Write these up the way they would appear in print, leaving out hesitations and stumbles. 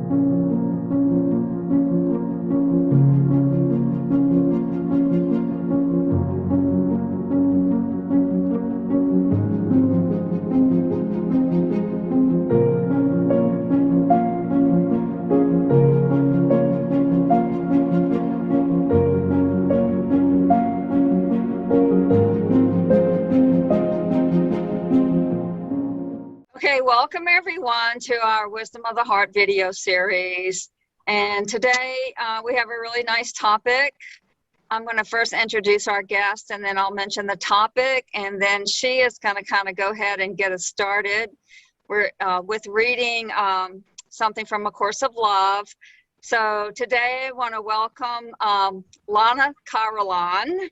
Okay, welcome everyone to our Wisdom of the Heart video series. And today we have a really nice topic. I'm going to first introduce our guest and then I'll mention the topic, and then she is going to kind of go ahead and get us started. We're with reading something from A Course of Love. So today I want to welcome Lana Carolan,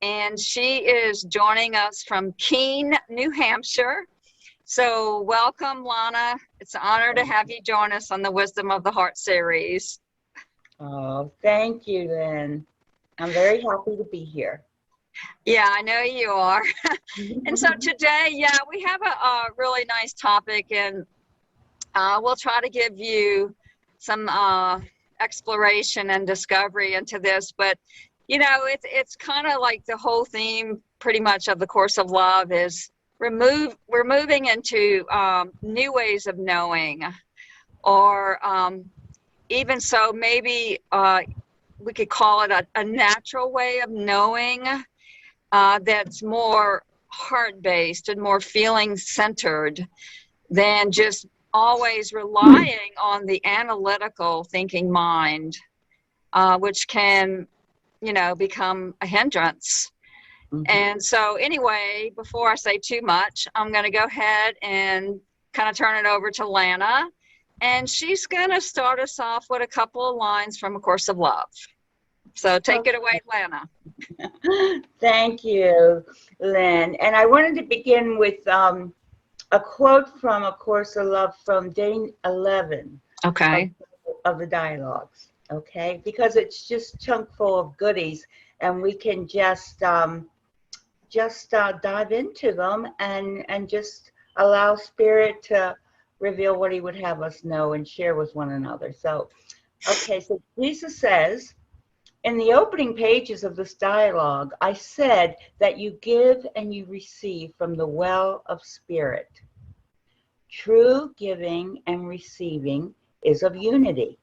and she is joining us from Keene, New Hampshire. So welcome, Lana. It's an honor to have you join us on the Wisdom of the Heart series. Oh, thank you, Lynn. I'm very happy to be here. Yeah, I know you are. And so today, we have a really nice topic, and we'll try to give you some exploration and discovery into this. But, you know, it's kind of like the whole theme pretty much of the Course of Love is we're moving into new ways of knowing, or even so maybe we could call it a natural way of knowing that's more heart-based and more feeling-centered than just always relying on the analytical thinking mind, which can, you know, become a hindrance. And so anyway, before I say too much, I'm going to go ahead and kind of turn it over to Lana. And she's going to start us off with a couple of lines from A Course of Love. So take it away, Lana. Thank you, Lynn. And I wanted to begin with a quote from A Course of Love from day 11 of the dialogues, okay? Because it's just chock full of goodies, and we can just dive into them and just allow Spirit to reveal what he would have us know and share with one another. So, okay, so Jesus says, in the opening pages of this dialogue, I said that you give and you receive from the well of Spirit. True giving and receiving is of unity.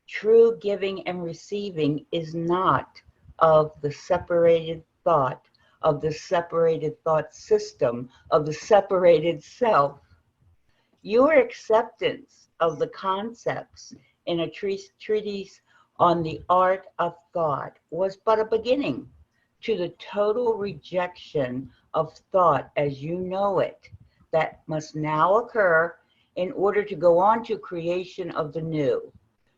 True giving and receiving is not of the separated thought, of the separated thought system, of the separated self. Your acceptance of the concepts in a treatise on the art of thought was but a beginning to the total rejection of thought as you know it that must now occur in order to go on to creation of the new.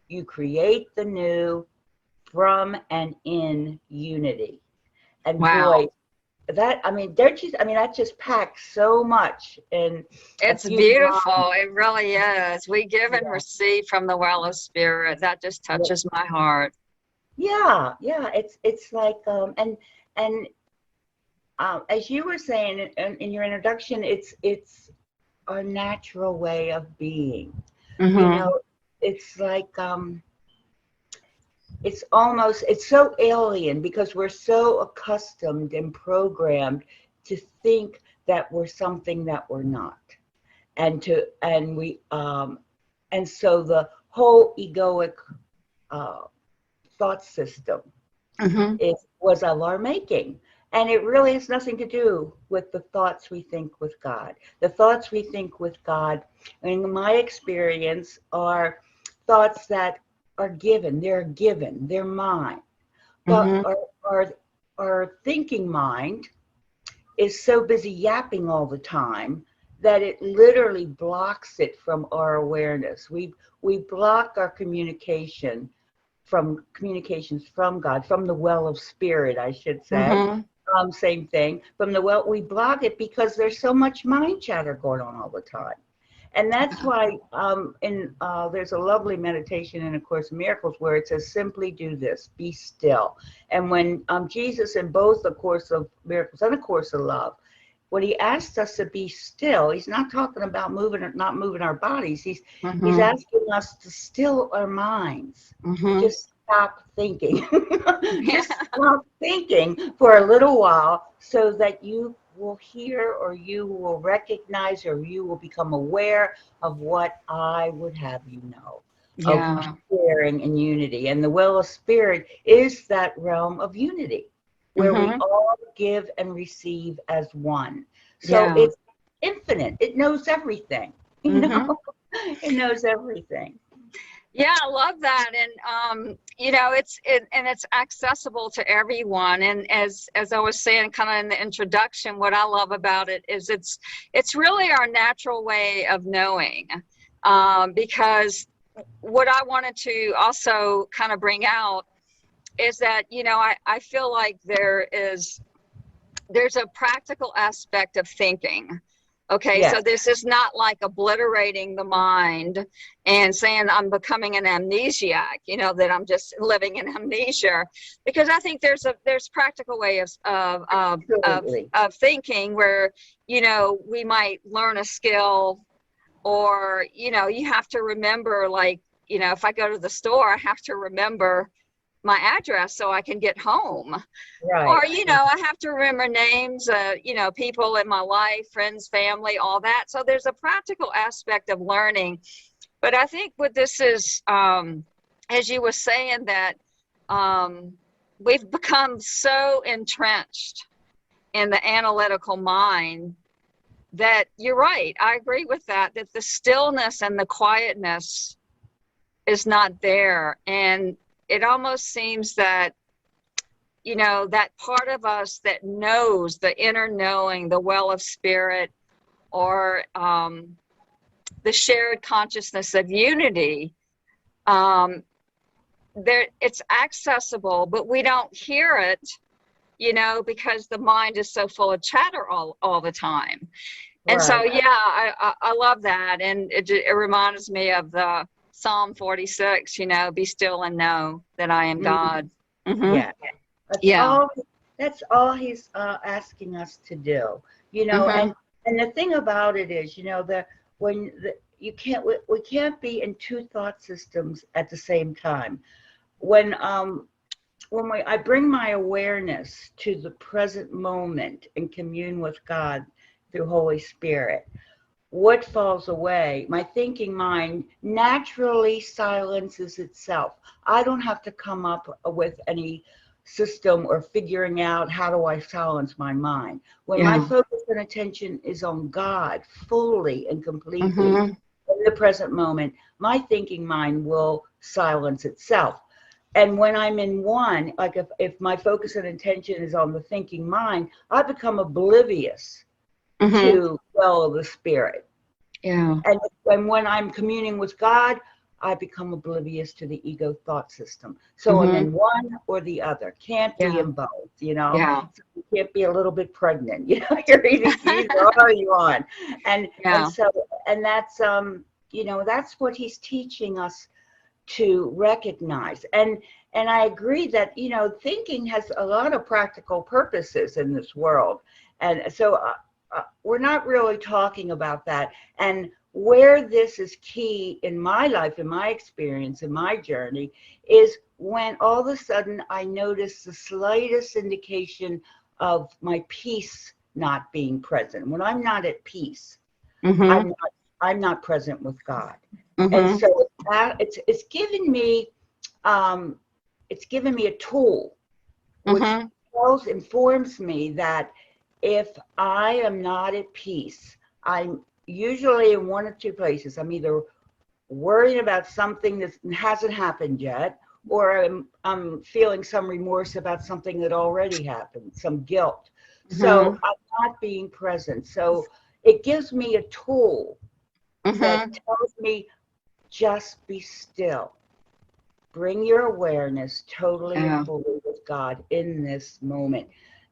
You create the new from and in unity. And wow. Boy, that just packs so much. And it's beautiful. It really is. We give and receive from the well of Spirit. That just touches my heart. Yeah, it's like as you were saying in your introduction, it's our natural way of being. You know, it's like it's so alien because we're so accustomed and programmed to think that we're something that we're not, and so the whole egoic thought system was of our making, and it really has nothing to do with the thoughts we think with God. The thoughts we think with God, in my experience, are thoughts that are given, they're mine. But our thinking mind is so busy yapping all the time that it literally blocks it from our awareness. We block our communications from God, from the well of Spirit, I should say. Same thing. From the well, we block it because there's so much mind chatter going on all the time. And that's why there's a lovely meditation in A Course in Miracles where it says, simply do this, be still. And when Jesus in both A Course of Miracles and A Course of Love when he asked us to be still, he's not talking about moving or not moving our bodies. He's asking us to still our minds. Just stop thinking. Just stop thinking for a little while so that you will hear, or you will recognize, or you will become aware of what I would have you know. Of sharing and unity. And the well of spirit is that realm of unity where we all give and receive as one. So it's infinite. It knows everything. You know, it knows everything. Yeah, I love that. And you know, it's accessible to everyone. And as I was saying kind of in the introduction, what I love about it is it's really our natural way of knowing. Because what I wanted to also kind of bring out is that, you know, I feel like there's a practical aspect of thinking. Okay, so this is not like obliterating the mind and saying I'm becoming an amnesiac, you know, that I'm just living in amnesia, because I think there's practical way of thinking where, you know, we might learn a skill, or, you know, you have to remember, like, you know, if I go to the store, I have to remember my address so I can get home. Right. Or, you know, I have to remember names, you know, people in my life, friends, family, all that. So there's a practical aspect of learning. But I think what this is, as you were saying, that we've become so entrenched in the analytical mind that you're right. I agree with that the stillness and the quietness is not there. And it almost seems that, you know, that part of us that knows, the inner knowing, the well of spirit, or the shared consciousness of unity, it's accessible, but we don't hear it, you know, because the mind is so full of chatter all the time. And so, yeah, I love that. And it reminds me of the Psalm 46, you know, be still and know that I am God. That's all he's asking us to do, you know. And the thing about it is, you know, we can't be in two thought systems at the same time. When I bring my awareness to the present moment and commune with God through Holy Spirit, what falls away? My thinking mind naturally silences itself. I don't have to come up with any system or figuring out how do I silence my mind. When my focus and attention is on God fully and completely in the present moment, my thinking mind will silence itself. And when I'm in one, like if my focus and attention is on the thinking mind, I become oblivious to well of the spirit. And when I'm communing with God, I become oblivious to the ego thought system. So I'm in one or the other. Can't be in both, you know. So you can't be a little bit pregnant, you know. You're either what are you on? And that's you know, that's what he's teaching us to recognize. And I agree that, you know, thinking has a lot of practical purposes in this world. And so we're not really talking about that. And where this is key in my life, in my experience, in my journey, is when all of a sudden I notice the slightest indication of my peace not being present. When I'm not at peace, I'm not present with God. And so it's given me a tool which informs me that if I am not at peace, I'm usually in one of two places. I'm either worrying about something that hasn't happened yet, or I'm feeling some remorse about something that already happened, some guilt. So I'm not being present. So it gives me a tool that tells me, just be still. Bring your awareness totally and fully with God in this moment.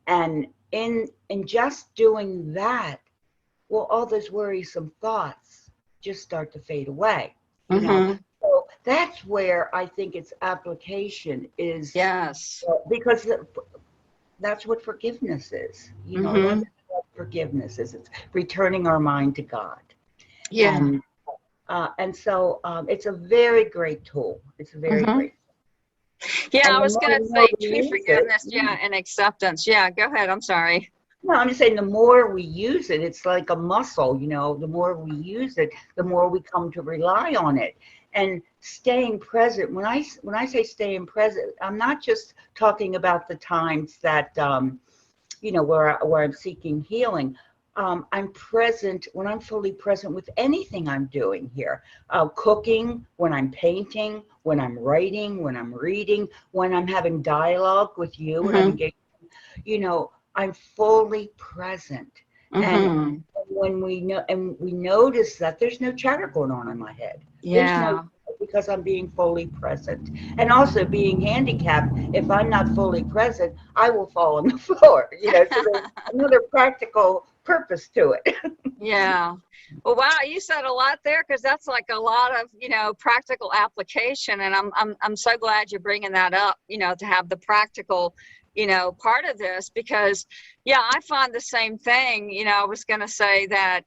And in just doing that, well, all those worrisome thoughts just start to fade away. You know? So that's where I think its application is. Yes. Because that's what forgiveness is. You know, that's what forgiveness is. It's returning our mind to God. Yeah. And so it's a very great tool. It's a very Hmm. great. Yeah, And I the was more going to we know say we true use it, forgiveness, yeah, and acceptance. Yeah, go ahead. I'm sorry. no, I'm just saying the more we use it, it's like a muscle, you know, the more we use it, the more we come to rely on it. And staying present, when I say staying present, I'm not just talking about the times that you know, where I'm seeking healing. I'm present when I'm fully present with anything I'm doing here. Cooking, when I'm painting, when I'm writing, when I'm reading, when I'm having dialogue with you, when I'm Hmm. engaged, you know, I'm fully present. And Hmm. when we know, and we notice that there's no chatter going on in my head. There's no, Yeah. because I'm being fully present. And also being handicapped, if I'm not fully present, I will fall on the floor, you know, so there's another practical purpose to it. Yeah. Well, wow, you said a lot there because that's like a lot of, practical application. And I'm so glad you're bringing that up, to have the practical, part of this because, yeah, I find the same thing. I was going to say that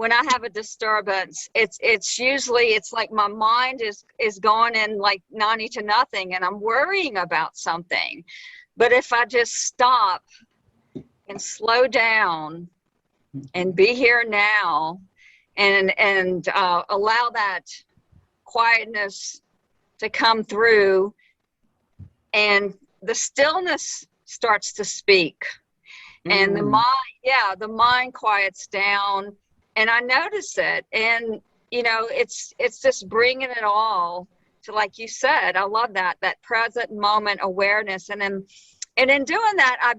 when I have a disturbance, it's usually, it's like my mind is going in like 90 to nothing and I'm worrying about something. But if I just stop and slow down and be here now and allow that quietness to come through and the stillness starts to speak and the mind quiets down and I notice it and it's just bringing it all to, like you said, I love that present moment awareness. And in doing that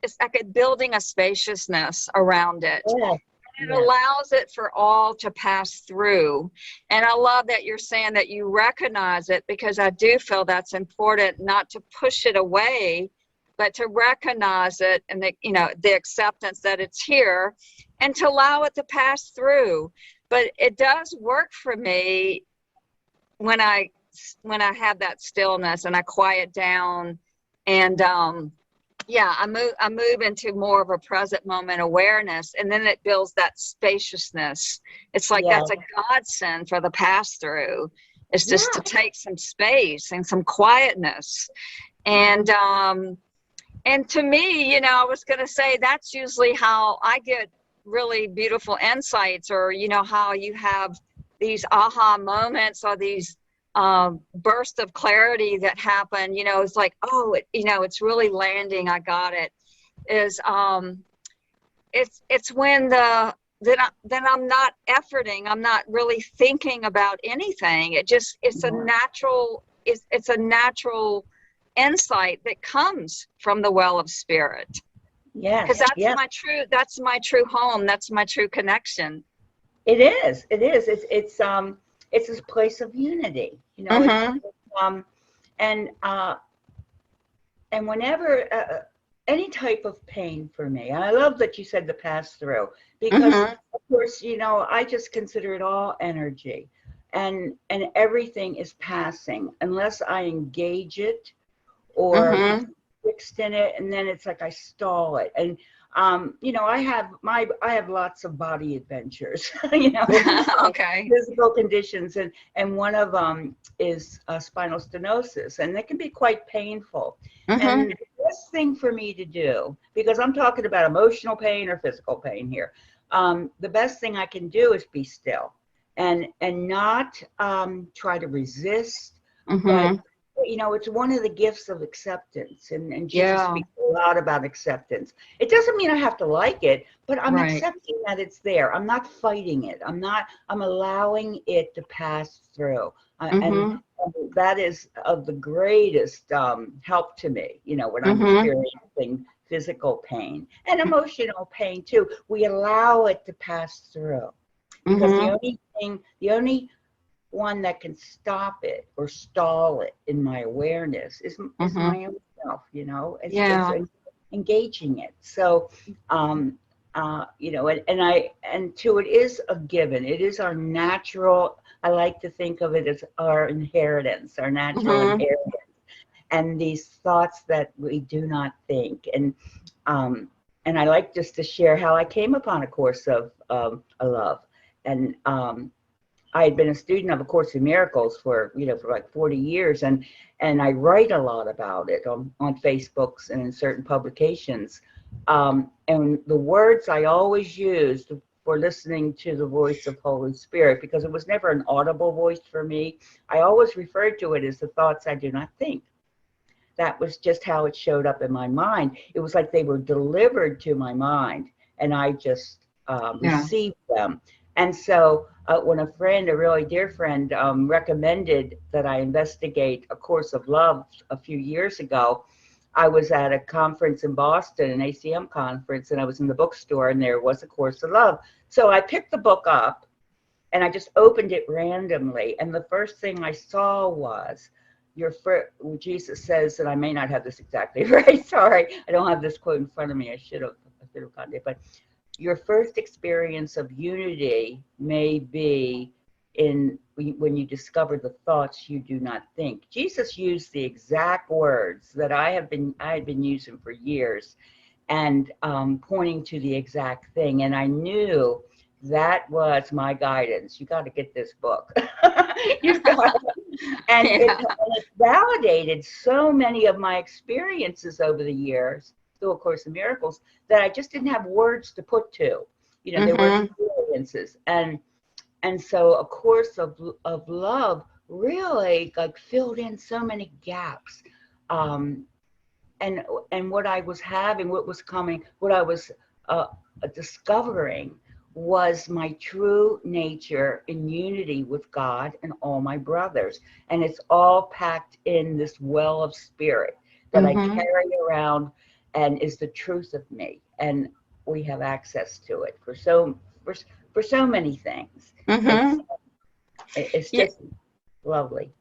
it's like building a spaciousness around it. Yeah. It allows it for all to pass through. And I love that you're saying that you recognize it because I do feel that's important, not to push it away, but to recognize it and the acceptance that it's here and to allow it to pass through. But it does work for me when I have that stillness and I quiet down and I move into more of a present moment awareness, and then it builds that spaciousness. It's like that's a godsend for the pass through. It's just to take some space and some quietness. And to me, I was going to say that's usually how I get really beautiful insights, or how you have these aha moments or these burst of clarity that happen. It's like, oh, it's really landing. I got it. Is it's when then I'm not efforting. I'm not really thinking about anything. It's a natural insight that comes from the well of spirit. Yes. Because that's my true home. That's my true connection. It is. It is. It's this place of unity, you know. Mm-hmm. And whenever any type of pain for me, and I love that you said the pass through because of course, I just consider it all energy, and everything is passing unless I engage it or become fixed in it, and then it's like I stall it. And I have lots of body adventures, Okay. physical conditions, and one of them is spinal stenosis, and it can be quite painful. And the best thing for me to do, because I'm talking about emotional pain or physical pain here, the best thing I can do is be still and not try to resist, but it's one of the gifts of acceptance, and Jesus speaks a lot about acceptance. It doesn't mean I have to like it, but I'm accepting that it's there. I'm not fighting it. I'm allowing it to pass through. And that is of the greatest help to me, when I'm experiencing physical pain and emotional pain too. We allow it to pass through because the only one that can stop it or stall it in my awareness is my own self, it's engaging it. So and to it is a given. It is our natural, I like to think of it as our inheritance, our natural inheritance, and these thoughts that we do not think. And and I like just to share how I came upon A Course of Love. And I had been a student of A Course in Miracles for like 40 years, and I write a lot about it on Facebooks and in certain publications. And the words I always used for listening to the voice of Holy Spirit, because it was never an audible voice for me, I always referred to it as the thoughts I do not think. That was just how it showed up in my mind. It was like they were delivered to my mind, and I just received them. And so when a really dear friend, recommended that I investigate A Course of Love a few years ago, I was at a conference in Boston, an ACM conference, and I was in the bookstore, and there was A Course of Love. So I picked the book up, and I just opened it randomly. And the first thing I saw was, Jesus says, and I may not have this exactly right, sorry, I don't have this quote in front of me, I should have gotten it, but your first experience of unity may be when you discover the thoughts you do not think. Jesus used the exact words that I had been using for years, and pointing to the exact thing. And I knew that was my guidance. You got to get this book. You've got to. And it validated so many of my experiences over the years through A Course in Miracles that I just didn't have words to put to. There were experiences. And so A Course of Love really like filled in so many gaps. And what I was having, what was coming, what I was discovering was my true nature in unity with God and all my brothers. And it's all packed in this well of spirit that I carry around and is the truth of me. And we have access to it for so many things. It's just lovely.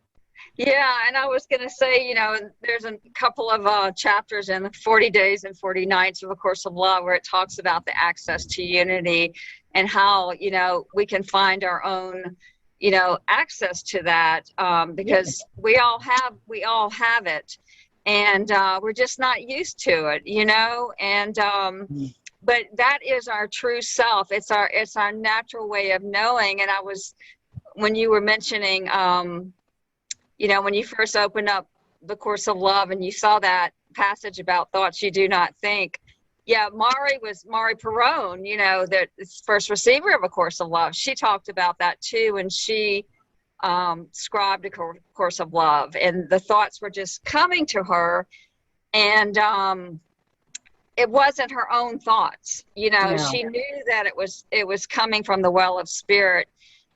Yeah, and I was going to say, there's a couple of chapters in 40 Days and 40 Nights of A Course of Love where it talks about the access to unity and how, we can find our own, access to that, because we all have it, and we're just not used to it, and but that is our true self. It's our natural way of knowing. And when you were mentioning, when you first opened up The Course of Love and you saw that passage about thoughts you do not think. Yeah, Mari Perrone, the first receiver of A Course of Love. She talked about that too, and she scribed A Course of Love, and the thoughts were just coming to her, and it wasn't her own thoughts. No. She knew that it was coming from the well of spirit,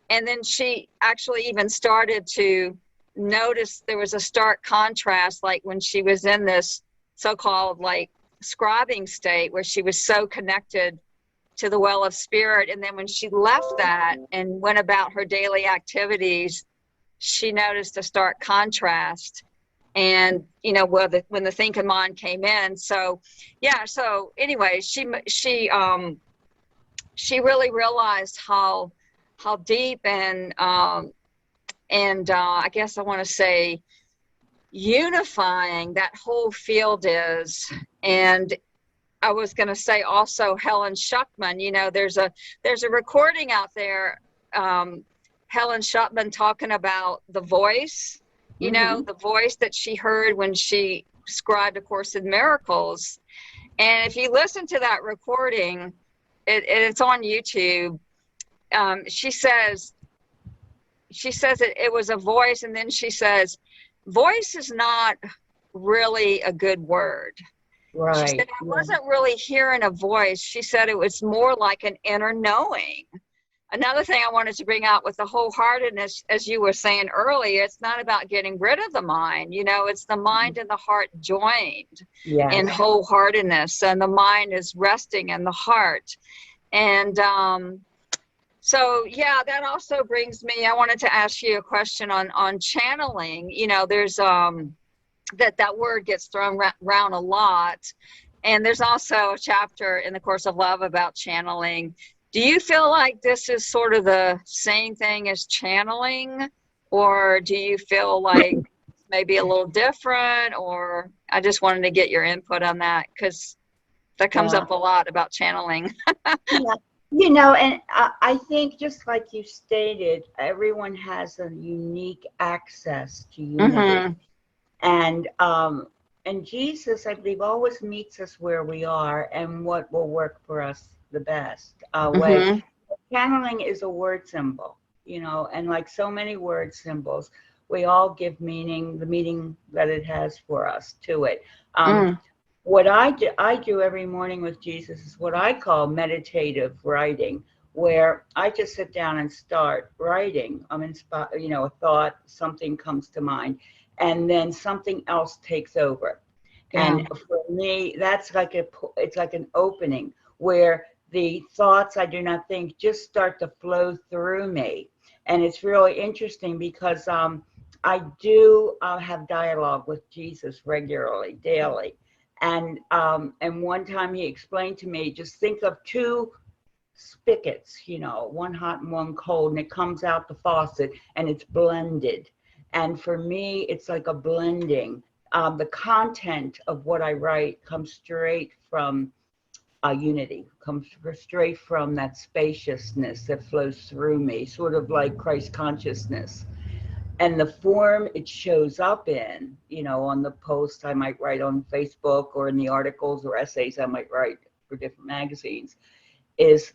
and then she actually even started to notice there was a stark contrast, like when she was in this so-called like scribing state where she was so connected to the well of spirit, and then when she left that and went about her daily activities, she noticed a stark contrast. And when the thinking mind came in, so anyway, she really realized how deep and I guess I want to say unifying that whole field is. And I was going to say also Helen Schucman, there's a recording out there, Helen Schucman talking about the voice, the voice that she heard when she scribed A Course in Miracles. And if you listen to that recording, it's on YouTube. She says it was a voice, and then she says, voice is not really a good word. Right. She said, I wasn't really hearing a voice. She said it was more like an inner knowing. Another thing I wanted to bring out with the wholeheartedness, as you were saying earlier, it's not about getting rid of the mind. It's the mind and the heart joined in wholeheartedness, and the mind is resting in the heart. And so, that also brings me, I wanted to ask you a question on channeling. There's that word gets thrown around a lot. And there's also a chapter in The Course of Love about channeling. Do you feel like this is sort of the same thing as channeling? Or do you feel like maybe a little different? Or I just wanted to get your input on that, because That comes Yeah. up a lot about channeling. Yeah. And I think just like you stated, everyone has a unique access to unity. Mm-hmm. And Jesus, I believe, always meets us where we are and what will work for us the best way. Mm-hmm. Channeling is a word symbol, and like so many word symbols, we all give meaning, the meaning that it has for us to it. Mm. What I do every morning with Jesus is what I call meditative writing, where I just sit down and start writing. I'm inspired, a thought, something comes to mind, and then something else takes over. Yeah. And for me, it's like an opening where the thoughts I do not think just start to flow through me. And it's really interesting because I do have dialogue with Jesus regularly, daily. And one time he explained to me, just think of two spigots, one hot and one cold, and it comes out the faucet and it's blended. And for me, it's like a blending. The content of what I write comes straight from unity, comes straight from that spaciousness that flows through me, sort of like Christ consciousness. And the form it shows up in, on the post I might write on Facebook, or in the articles or essays I might write for different magazines, is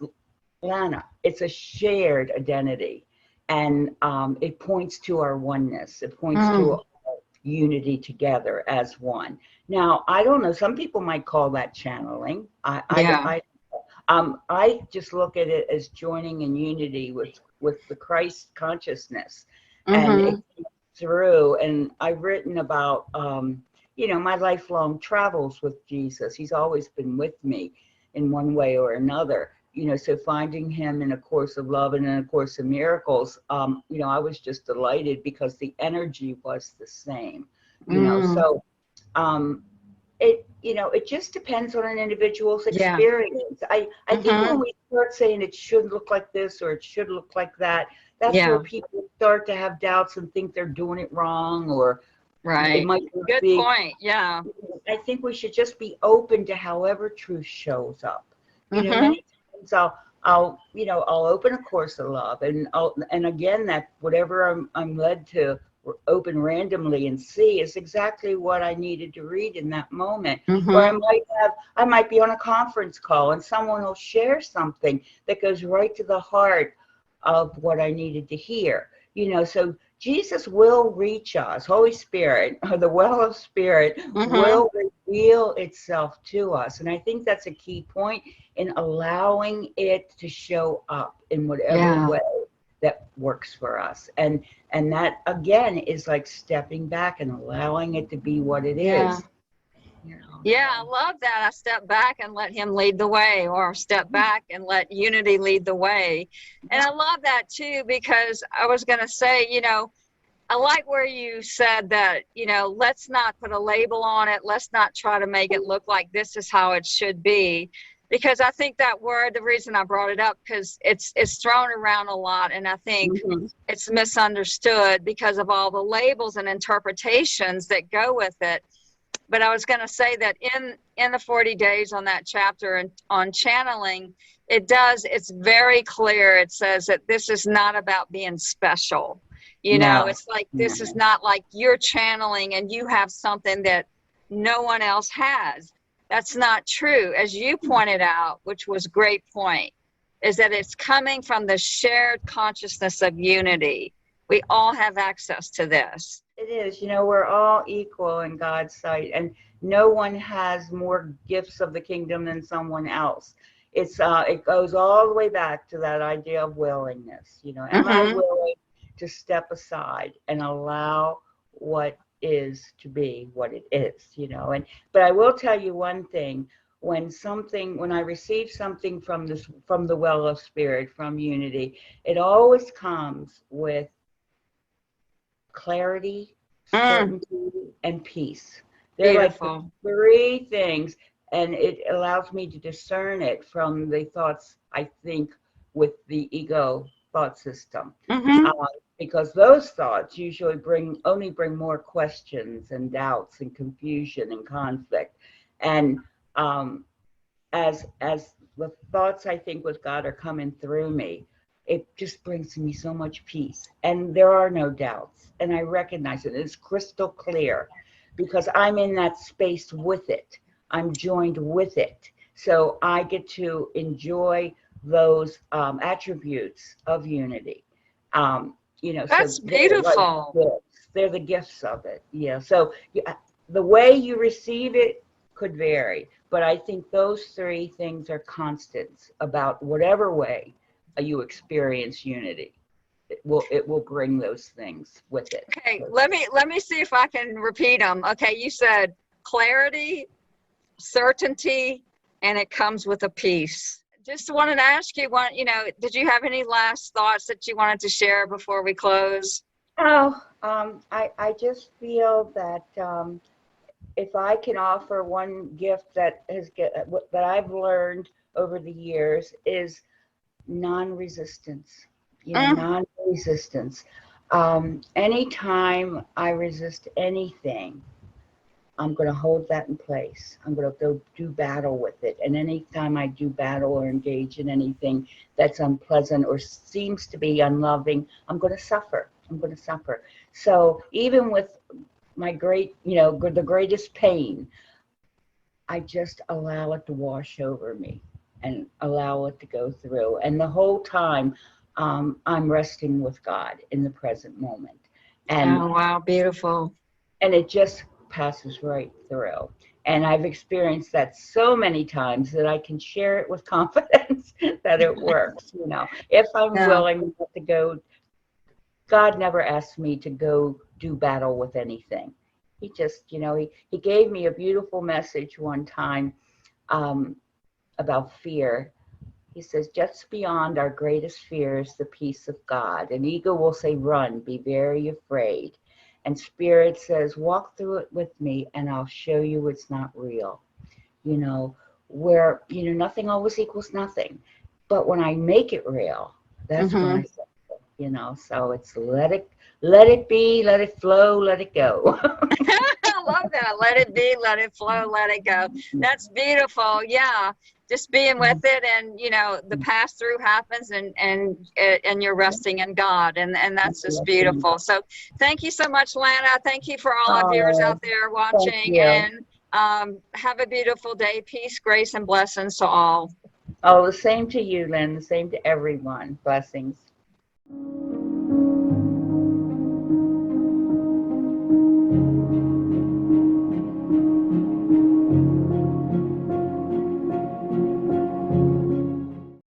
Lana. It's a shared identity. And it points to our oneness. It points to Mm. our unity together as one. Now, I don't know, some people might call that channeling. Yeah. I just look at it as joining in unity with the Christ consciousness, and it Mm-hmm. comes through. And I've written about my lifelong travels with Jesus. He's always been with me in one way or another. So finding him in A Course of Love and in A Course of Miracles, I was just delighted because the energy was the same. Mm. So um, it just depends on an individual's Yeah. experience. I think Mm-hmm. when we start saying it should look like this or it should look like that, that's where Yeah. people start to have doubts and think they're doing it wrong, or it Right. might not Good be. point. Yeah. I think we should just be open to however truth shows up. Mm-hmm. Many times I'll open A Course of Love, and again, that whatever I'm led to open randomly and see is exactly what I needed to read in that moment. Or Mm-hmm. I might be on a conference call and someone will share something that goes right to the heart of what I needed to hear. So Jesus will reach us. Holy Spirit, or the well of Spirit, Mm-hmm. will reveal itself to us. And I think that's a key point in allowing it to show up in whatever Yeah. way that works for us. And that again is like stepping back and allowing it to be what it Yeah. is. Yeah, I So. love that. I step back and let him lead the way, or step back and let unity lead the way. And I love that too, because I was going to say, I like where you said that, let's not put a label on it. Let's not try to make it look like this is how it should be. Because I think that word, the reason I brought it up, because it's thrown around a lot. And I think Mhm. it's misunderstood because of all the labels and interpretations that go with it. But I was going to say that in the 40 days on that chapter and on channeling, it's very clear. It says that this is not about being special. No. It's like, this is No. not like you're channeling and you have something that no one else has. That's not true. As you pointed out, which was a great point, is that it's coming from the shared consciousness of unity. We all have access to this. It is. We're all equal in God's sight, and no one has more gifts of the kingdom than someone else. It goes all the way back to that idea of willingness. Am I Mm-hmm. willing to step aside and allow what is to be what it is? But I will tell you one thing. When I receive something from the well of spirit, from unity, it always comes with clarity, Mm, certainty, and peace. They're like the beautiful. three things, and it allows me to discern it from the thoughts I think with the ego thought system. Mm-hmm. Uh, because those thoughts usually only bring more questions and doubts and confusion and conflict. And as the thoughts I think with God are coming through me, it just brings me so much peace. And there are no doubts. And I recognize it. It's crystal clear because I'm in that space with it. I'm joined with it. So I get to enjoy those attributes of unity. So That's they're like beautiful. gifts. They're the gifts of it. Yeah. So yeah, the way you receive it could vary, but I think those three things are constants about whatever way you experience unity. It will bring those things with it. Okay, let me see if I can repeat them. Okay, you said clarity, certainty, and it comes with a peace. Just wanted to ask you, did you have any last thoughts that you wanted to share before we close? Oh, I just feel that if I can offer one gift that I've learned over the years is non-resistance. Mm, Non-resistance. Anytime I resist anything, I'm going to hold that in place. I'm going to go do battle with it. And anytime I do battle or engage in anything that's unpleasant or seems to be unloving, I'm going to suffer. I'm going to suffer. So even with my the greatest pain, I just allow it to wash over me and allow it to go through. And the whole time, I'm resting with God in the present moment. And oh, wow, beautiful. it just passes right through. And I've experienced that so many times that I can share it with confidence that it works. If I'm Yeah. willing to go, God never asked me to go do battle with anything. He just, he gave me a beautiful message one time about fear. He says, just beyond our greatest fear is the peace of God. And ego will say, run, be very afraid. And spirit says, walk through it with me and I'll show you it's not real. Where, nothing always equals nothing. But when I make it real, that's when I say, so it's let it be, let it flow, let it go. I love that. Let it be, let it flow, let it go. That's beautiful. Yeah. Just being with it, and the pass through happens, and you're resting in God, and that's just beautiful. So thank you so much, Lana. Thank you for all our viewers out there Thank watching, you. and have a beautiful day. Peace, grace, and blessings to all. Oh, the same to you, Lynn. The same to everyone. Blessings.